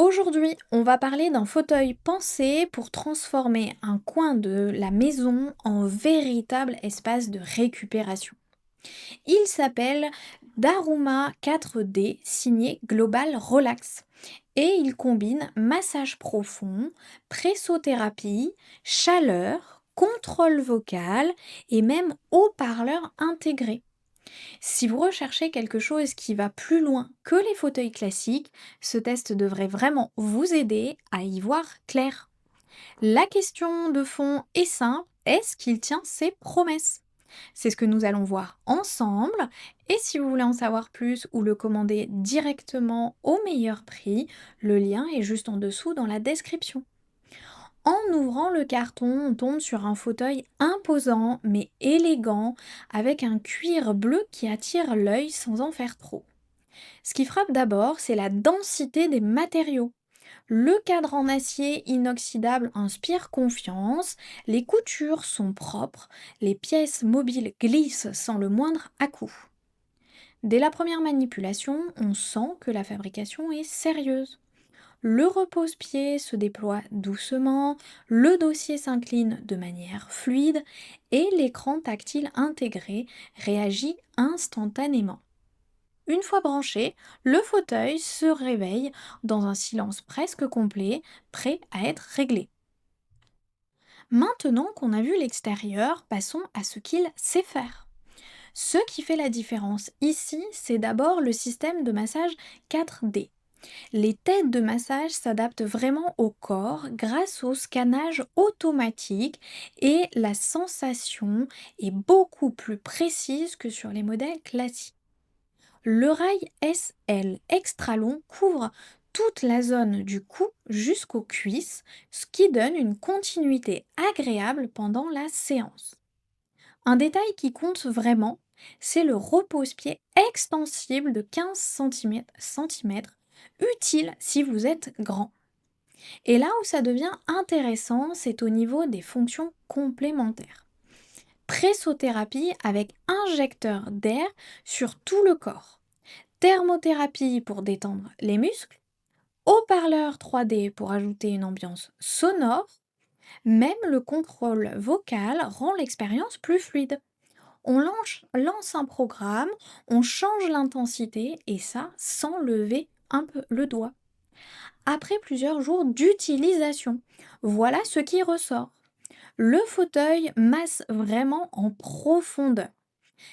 Aujourd'hui, on va parler d'un fauteuil pensé pour transformer un coin de la maison en véritable espace de récupération. Il s'appelle Daruma 4D, signé Global Relax. Et il combine massage profond, pressothérapie, chaleur, contrôle vocal et même haut-parleur intégré. Si vous recherchez quelque chose qui va plus loin que les fauteuils classiques, ce test devrait vraiment vous aider à y voir clair. La question de fond est simple, est-ce qu'il tient ses promesses? C'est ce que nous allons voir ensemble. Et si vous voulez en savoir plus ou le commander directement au meilleur prix, le lien est juste en dessous dans la description. En ouvrant le carton, on tombe sur un fauteuil imposant mais élégant avec un cuir bleu qui attire l'œil sans en faire trop. Ce qui frappe d'abord, c'est la densité des matériaux. Le cadre en acier inoxydable inspire confiance, les coutures sont propres, les pièces mobiles glissent sans le moindre à-coup. Dès la première manipulation, on sent que la fabrication est sérieuse. Le repose-pied se déploie doucement, le dossier s'incline de manière fluide et l'écran tactile intégré réagit instantanément. Une fois branché, le fauteuil se réveille dans un silence presque complet, prêt à être réglé. Maintenant qu'on a vu l'extérieur, passons à ce qu'il sait faire. Ce qui fait la différence ici, c'est d'abord le système de massage 4D. Les têtes de massage s'adaptent vraiment au corps grâce au scannage automatique et la sensation est beaucoup plus précise que sur les modèles classiques. Le rail SL extra long couvre toute la zone du cou jusqu'aux cuisses, ce qui donne une continuité agréable pendant la séance. Un détail qui compte vraiment, c'est le repose-pied extensible de 15 cm, utile si vous êtes grand. Et là où ça devient intéressant, c'est au niveau des fonctions complémentaires. Pressothérapie avec injecteur d'air sur tout le corps. Thermothérapie pour détendre les muscles. Haut-parleur 3D pour ajouter une ambiance sonore. Même le contrôle vocal rend l'expérience plus fluide. On lance un programme, on change l'intensité et ça sans lever un peu le doigt. Après plusieurs jours d'utilisation, voilà ce qui ressort. Le fauteuil masse vraiment en profondeur.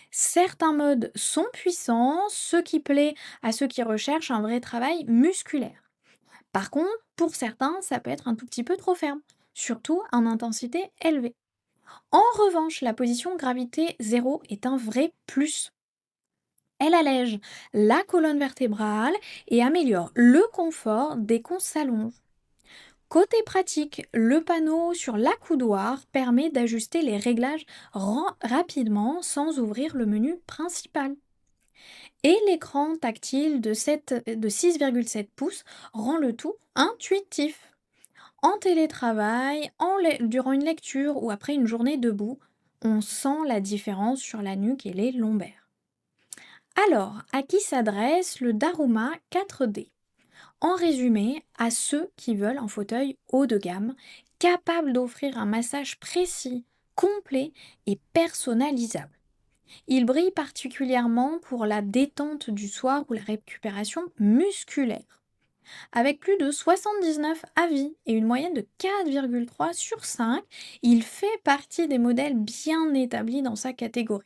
Certains modes sont puissants, ce qui plaît à ceux qui recherchent un vrai travail musculaire. Par contre, pour certains, ça peut être un tout petit peu trop ferme, surtout en intensité élevée. En revanche, la position gravité zéro est un vrai plus. Elle allège la colonne vertébrale et améliore le confort dès qu'on s'allonge. Côté pratique, le panneau sur l'accoudoir permet d'ajuster les réglages rapidement sans ouvrir le menu principal. Et l'écran tactile de 6,7 pouces rend le tout intuitif. En télétravail, durant une lecture ou après une journée debout, on sent la différence sur la nuque et les lombaires. Alors, à qui s'adresse le Daruma 4D? En résumé, à ceux qui veulent un fauteuil haut de gamme, capable d'offrir un massage précis, complet et personnalisable. Il brille particulièrement pour la détente du soir ou la récupération musculaire. Avec plus de 79 avis et une moyenne de 4,3 sur 5, il fait partie des modèles bien établis dans sa catégorie.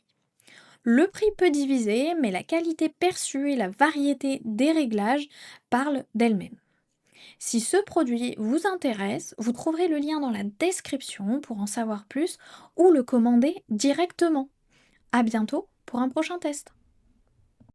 Le prix peut diviser, mais la qualité perçue et la variété des réglages parlent d'elles-mêmes. Si ce produit vous intéresse, vous trouverez le lien dans la description pour en savoir plus ou le commander directement. À bientôt pour un prochain test.